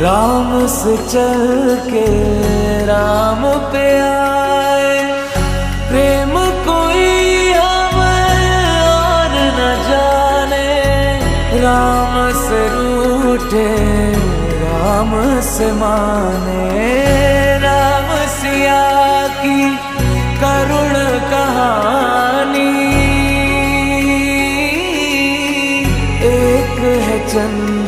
राम से चल के राम पे आए, प्रेम कोई हमें और न जाने। राम से रूठे राम से माने, राम सिया की करुण कहानी। एक है चंद